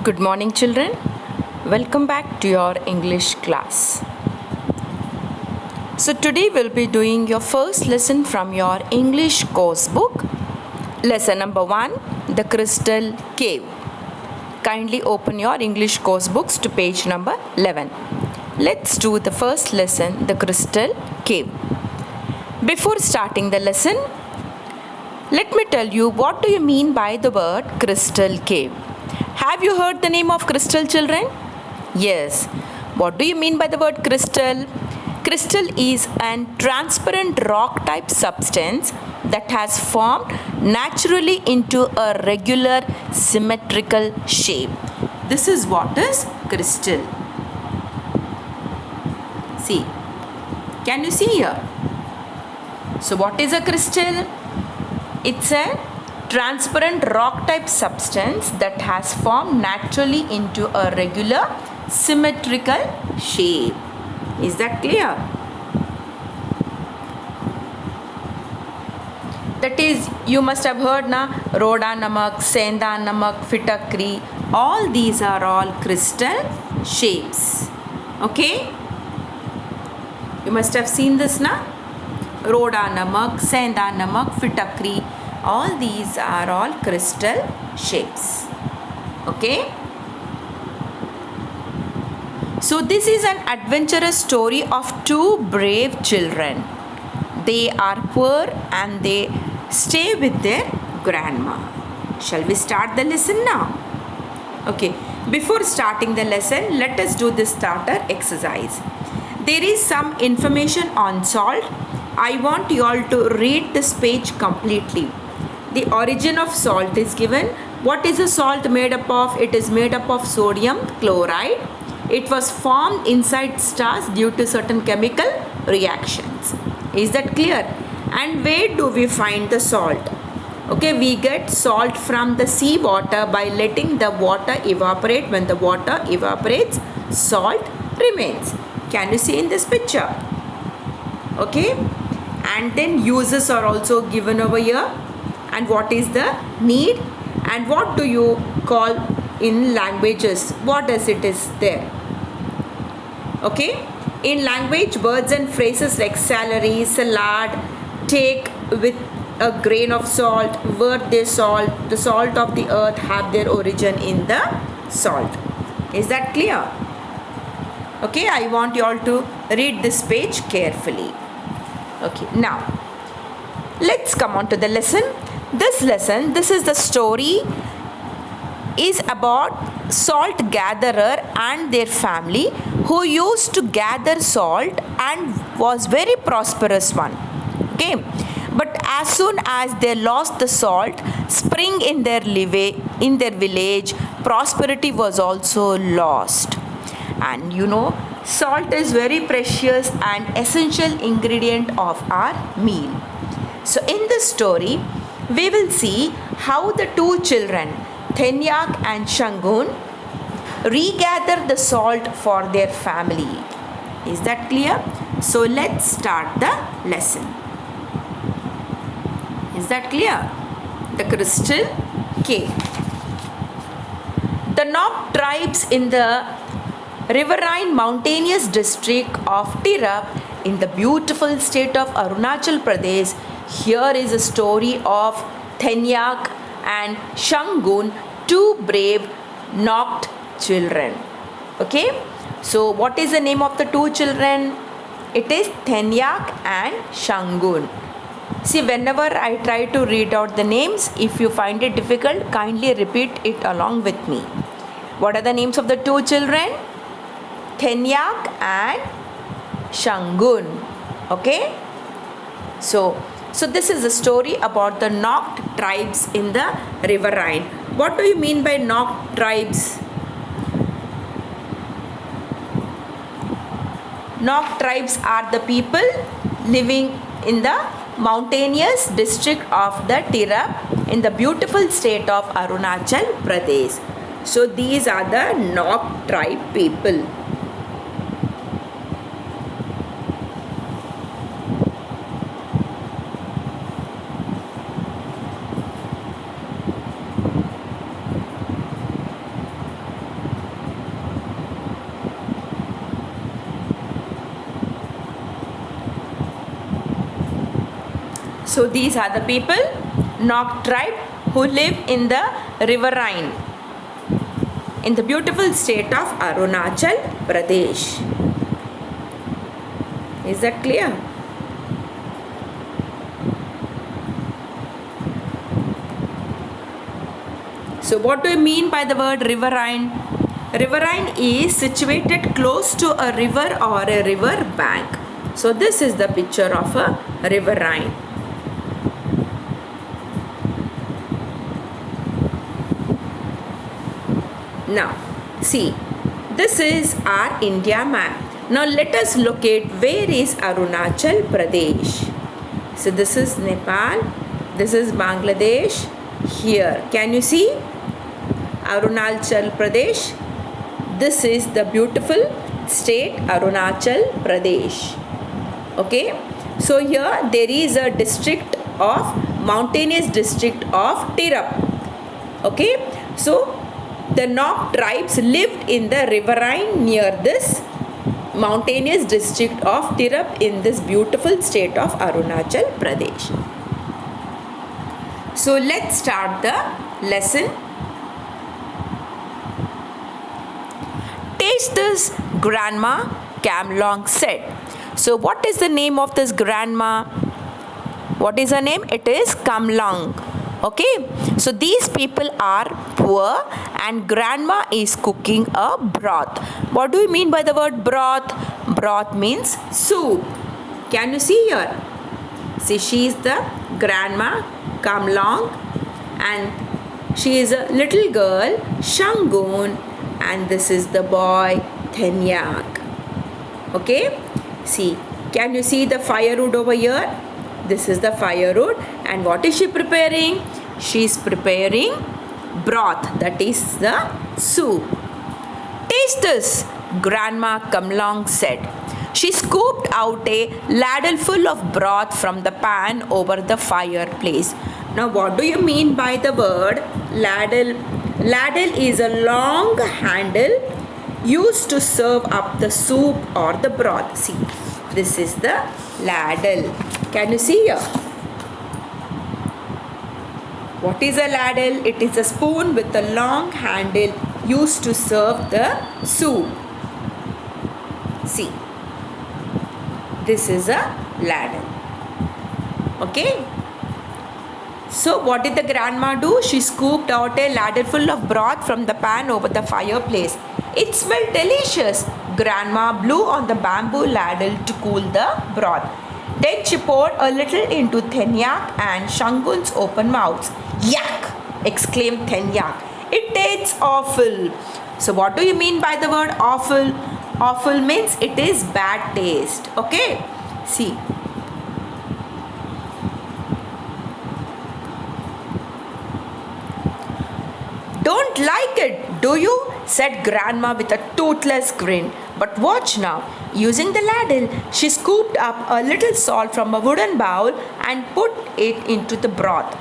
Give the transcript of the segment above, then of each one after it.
Good morning, children. Welcome back to your English class. So, today we'll be doing your first lesson from your English course book. Lesson number 1, The Crystal Cave. Kindly open your English course books to page number 11. Let's do the first lesson, The Crystal Cave. Before starting the lesson, let me tell you, what do you mean by the word crystal cave? Have you heard the name of crystal, children? Yes. What do you mean by the word crystal? Crystal is a transparent rock type substance that has formed naturally into a regular symmetrical shape. This is what is crystal. See. Can you see here? So what is a crystal? It's a transparent rock type substance that has formed naturally into a regular symmetrical shape. Is that clear? That is, you must have heard na, Roda Namak, Senda Namak, Fitakri. All these are all crystal shapes. Okay? You must have seen this na? Roda Namak, Senda Namak, Fitakri. All these are all crystal shapes. Okay? So this is an adventurous story of two brave children. They are poor and they stay with their grandma. Shall we start the lesson now? Okay. Before starting the lesson, let us do the starter exercise. There is some information on salt. I want you all to read this page completely. The origin of salt is given. What is a salt made up of? It is made up of sodium chloride. It was formed inside stars due to certain chemical reactions. Is that clear? And where do we find the salt? Okay, we get salt from the sea water by letting the water evaporate. When the water evaporates, salt remains. Can you see in this picture? Okay, and then uses are also given over here, and what is the need, and what do you call in languages, what does it is there. Okay, in language, words and phrases like salary, salad, take with a grain of salt, worth their salt, the salt of the earth have their origin in the salt. Is that clear? Okay, I want you all to read this page carefully. Okay, now let's come on to the lesson. This is the story is about salt gatherer and their family who used to gather salt and was very prosperous one. Okay, but as soon as they lost the salt spring in their village, prosperity was also lost. And you know, salt is very precious and essential ingredient of our meal. So in this story, we will see how the two children, Thenyak and Shangun, regather the salt for their family. Is that clear? So let's start the lesson. Is that clear? The crystal cave. The Nok tribes in the riverine mountainous district of Tirap in the beautiful state of Arunachal Pradesh. Here is a story of Thenyak and Shangun, two brave Nok children. Okay, so what is the name of the two children? It is Thenyak and Shangun. See, whenever I try to read out the names, if you find it difficult, kindly repeat it along with me. What are the names of the two children? Thenyak and Shangun. Okay, so this is a story about the Nok tribes in the riverine. What do you mean by Nok tribes? Nok tribes are the people living in the mountainous district of the Tirap in the beautiful state of Arunachal Pradesh. So these are the Nok tribe people. So these are the people, Nok tribe, who live in the riverine in the beautiful state of Arunachal Pradesh. Is that clear? So what do you mean by the word riverine? Riverine is situated close to a river or a river bank. So this is the picture of a riverine. Now see, this is our India map. Now let us locate where is Arunachal Pradesh. So this is Nepal, this is Bangladesh. Here can you see Arunachal Pradesh? This is the beautiful state Arunachal Pradesh. Okay, so here there is a district of mountainous district of Tirap. Okay, so the Nok tribes lived in the riverine near this mountainous district of Tirap in this beautiful state of Arunachal Pradesh. So let's start the lesson. Taste this, Grandma Kamlong said. So what is the name of this grandma? What is her name? It is Kamlong. Okay, so these people are poor and grandma is cooking a broth. What do you mean by the word broth? Broth means soup. Can you see here? See, she is the grandma Kamlong and she is a little girl Shangun and this is the boy Thenyak. Okay, see, can you see the firewood over here? This is the firewood and what is she preparing? She is preparing broth, that is the soup. Taste this, Grandma Kamlong said. She scooped out a ladleful of broth from the pan over the fireplace. Now what do you mean by the word ladle? Ladle is a long handle used to serve up the soup or the broth. See, this is the ladle. Can you see here? What is a ladle? It is a spoon with a long handle used to serve the soup. See, this is a ladle. Okay. So what did the grandma do? She scooped out a ladleful of broth from the pan over the fireplace. It smelled delicious. Grandma blew on the bamboo ladle to cool the broth. Then she poured a little into Thenyak and Shangun's open mouths. Yak! Exclaimed Thenyak. It tastes awful. So what do you mean by the word awful? Awful means it is bad taste. Okay? See. Don't like it, do you? Said Grandma with a toothless grin. But watch now. Using the ladle, she scooped up a little salt from a wooden bowl and put it into the broth.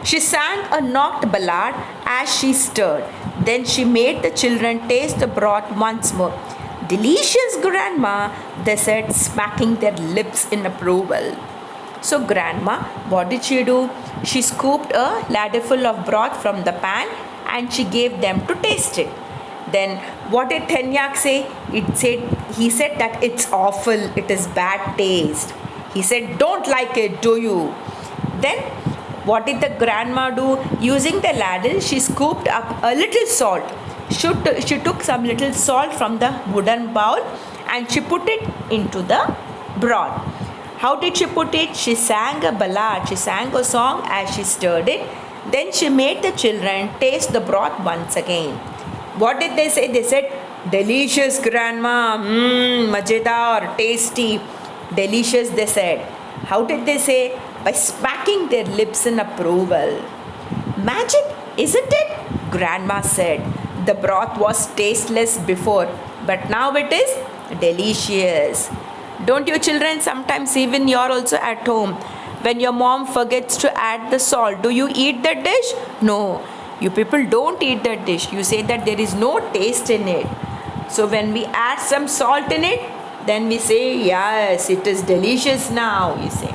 She sang a knocked ballad as she stirred. Then she made the children taste the broth once more. Delicious, Grandma, they said, smacking their lips in approval. So Grandma, what did she do? She scooped a ladleful of broth from the pan and she gave them to taste it. Then what did Thenyak say? He said that it's awful, it is bad taste. He said, don't like it, do you? Then what did the grandma do? Using the ladle, she scooped up a little salt. She took some little salt from the wooden bowl and she put it into the broth. How did she put it? She sang a ballad. She sang a song as she stirred it. Then she made the children taste the broth once again. What did they say? They said, delicious, Grandma. Majedar, tasty. Delicious, they said. How did they say? By smacking their lips in approval. Magic, isn't it? Grandma said. The broth was tasteless before, but now it is delicious. Don't you children sometimes, even you're also at home, when your mom forgets to add the salt, do you eat that dish? No. You people don't eat that dish. You say that there is no taste in it. So when we add some salt in it, then we say, yes, it is delicious now, you say.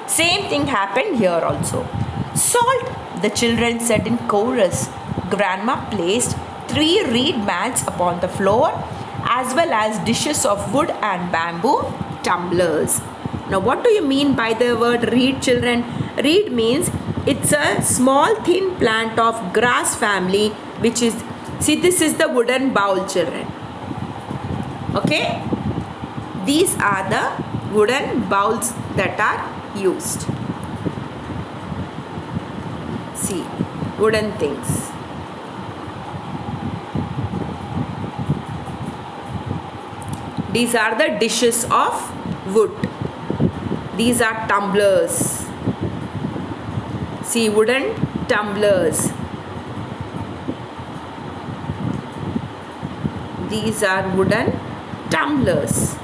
Same thing happened here also. Salt, the children said in chorus. Grandma placed 3 reed mats upon the floor as well as dishes of wood and bamboo tumblers. Now, what do you mean by the word reed, children? Reed means it's a small thin plant of grass family, which is, see, this is the wooden bowl, children. Okay? These are the wooden bowls that are used. See, wooden things. These are the dishes of wood. These are tumblers. See, wooden tumblers. These are wooden tumblers.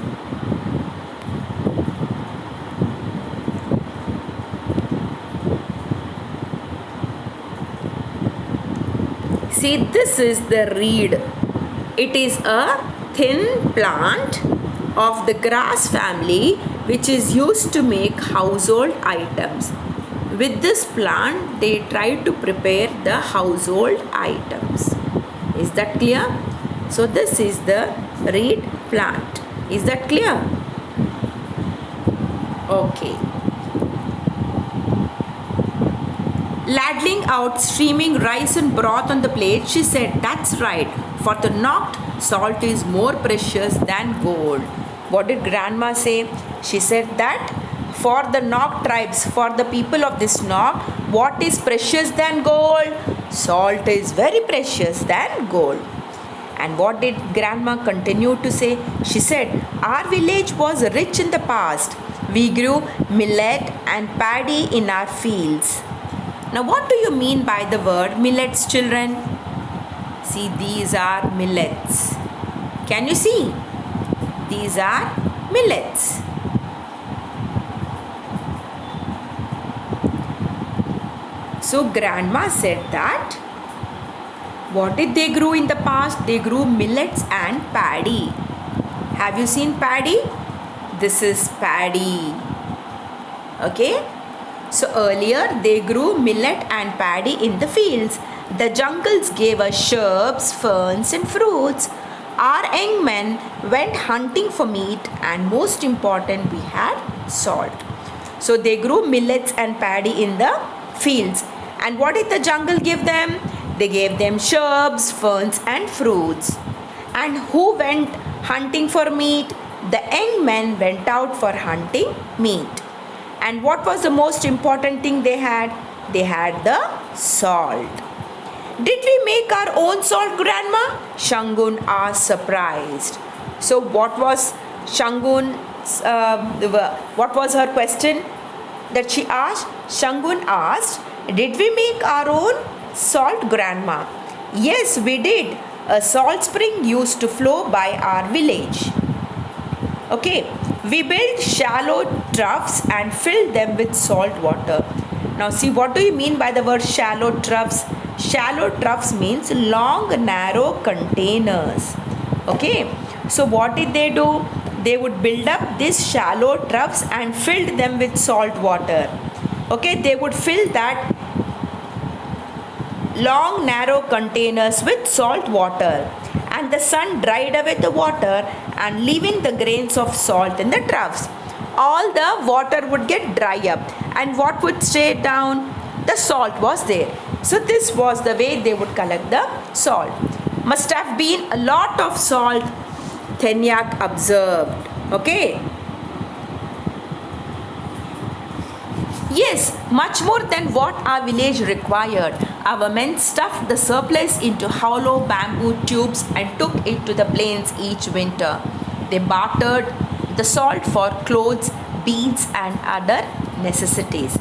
See, this is the reed. It is a thin plant of the grass family which is used to make household items. With this plant, they try to prepare the household items. Is that clear? So, this is the reed plant. Is that clear? Okay. Ladling out streaming rice and broth on the plate, she said, "That's right. For the knocked, salt is more precious than gold." What did Grandma say? She said that for the Nok tribes, for the people of this Nok, what is precious than gold? Salt is very precious than gold. And what did Grandma continue to say? She said, "Our village was rich in the past. We grew millet and paddy in our fields." Now, what do you mean by the word millets, children? See, these are millets. Can you see? These are millets. So, Grandma said that what did they grow in the past? They grew millets and paddy. Have you seen paddy? This is paddy. Okay? So earlier they grew millet and paddy in the fields. The jungles gave us shrubs, ferns and fruits. Our young men went hunting for meat, and most important, we had salt. So they grew millets and paddy in the fields. And what did the jungle give them? They gave them shrubs, ferns and fruits. And who went hunting for meat? The young men went out for hunting meat. And what was the most important thing they had? They had the salt. "Did we make our own salt, Grandma?" Shangun asked, surprised. So what was what was her question that she asked? Shangun asked, "Did we make our own salt, Grandma?" "Yes, we did. A salt spring used to flow by our village. Okay, we built shallow troughs and filled them with salt water." Now see, what do you mean by the word shallow troughs? Shallow troughs means long, narrow containers. Okay, so what did they do? They would build up these shallow troughs and filled them with salt water. Okay, they would fill that long, narrow containers with salt water, and the sun dried away the water and leaving the grains of salt in the troughs. All the water would get dry up, and what would stay down? The salt was there. So this was the way they would collect the salt. "Must have been a lot of salt," Thenyak observed. Okay. "Yes, much more than what our village required. Our men stuffed the surplus into hollow bamboo tubes and took it to the plains each winter. They bartered the salt for clothes, beads and other necessities."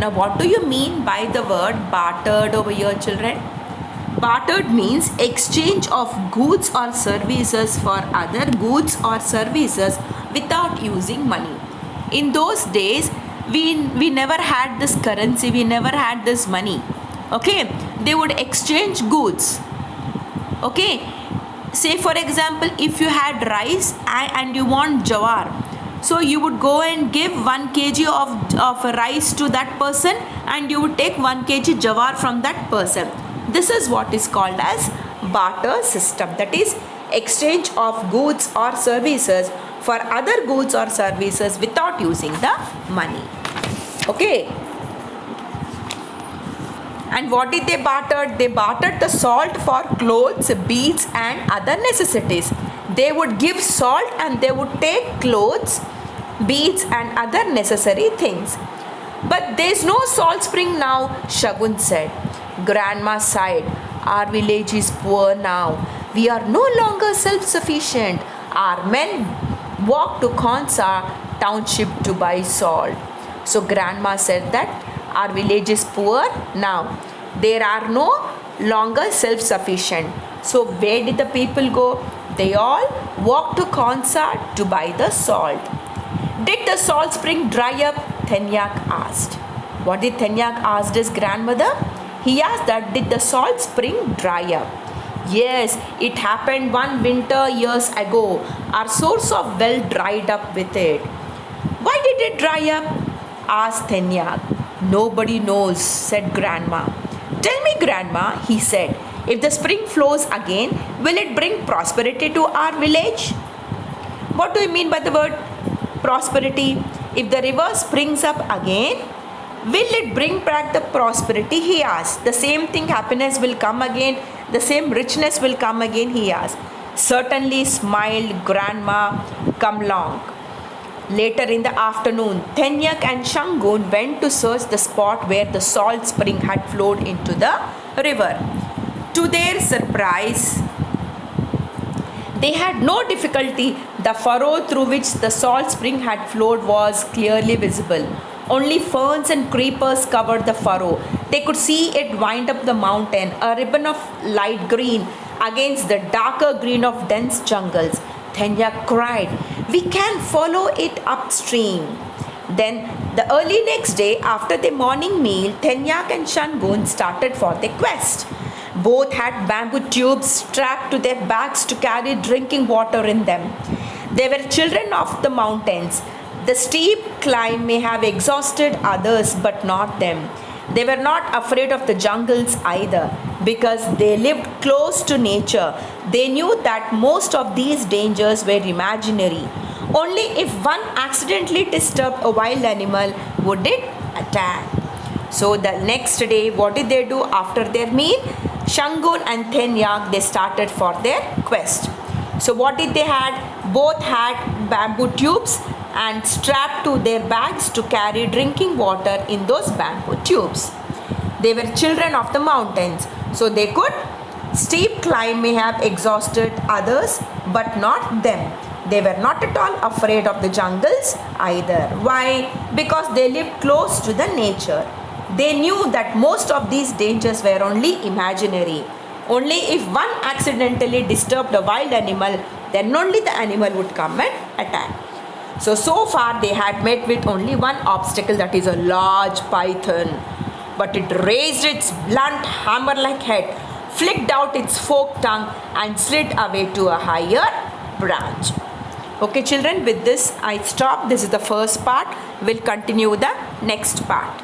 Now, what do you mean by the word bartered over here, children? Bartered means exchange of goods or services for other goods or services without using money. In those days, we never had this currency, we never had this money. Okay, they would exchange goods. Okay, say for example, if you had rice and you want jawar, So you would go and give 1 kg of rice to that person, and you would take 1 kg jawar from that person. This is what is called as barter system, that is exchange of goods or services for other goods or services without using the money. Okay. And what did they barter? They bartered the salt for clothes, beads and other necessities. They would give salt and they would take clothes, beads and other necessary things. But there is no salt spring now, Shagun said. Grandma sighed. Our village is poor now. We are no longer self-sufficient. Our men walk to Khonsa township to buy salt. So grandma said that our village is poor now. There are no longer self-sufficient. So where did the people go? They all walked to Khonsa to buy the salt. Did the salt spring dry up? Thenyak asked. What did Thenyak ask his grandmother? He asked that did the salt spring dry up? Yes, it happened one winter years ago. Our source of well dried up with it. Why did it dry up? Asked Thenyak. Nobody knows, said Grandma. Tell me, Grandma, he said, if the spring flows again, will it bring prosperity to our village? What do you mean by the word prosperity? If the river springs up again, will it bring back the prosperity? He asked. The same thing, happiness will come again, the same richness will come again, he asked. Certainly, smiled Grandma. Come along. Later in the afternoon, Thenyak and Shangun went to search the spot where the salt spring had flowed into the river. To their surprise, they had no difficulty. The furrow through which the salt spring had flowed was clearly visible. Only ferns and creepers covered the furrow. They could see it wind up the mountain, a ribbon of light green against the darker green of dense jungles. Thenyak cried, we can follow it upstream. Then, the early next day, after the morning meal, Thenyak and Shangun started for their quest. Both had bamboo tubes strapped to their backs to carry drinking water in them. They were children of the mountains. The steep climb may have exhausted others, but not them. They were not afraid of the jungles either, because they lived close to nature. They knew that most of these dangers were imaginary. Only if one accidentally disturbed a wild animal would it attack. So the next day, what did they do after their meal? Shangun and Thenyak, they started for their quest. So what did they had? Both had bamboo tubes and strapped to their bags to carry drinking water in those bamboo tubes. They were children of the mountains, so they could steep climb may have exhausted others, but not them. They were not at all afraid of the jungles either. Why? Because they lived close to the nature. They knew that most of these dangers were only imaginary. Only if one accidentally disturbed a wild animal, then only the animal would come and attack. So far they had met with only one obstacle, that is a large python. But it raised its blunt hammer-like head, flicked out its forked tongue and slid away to a higher branch. Okay children, with this I stop. This is the first part. We'll continue the next part.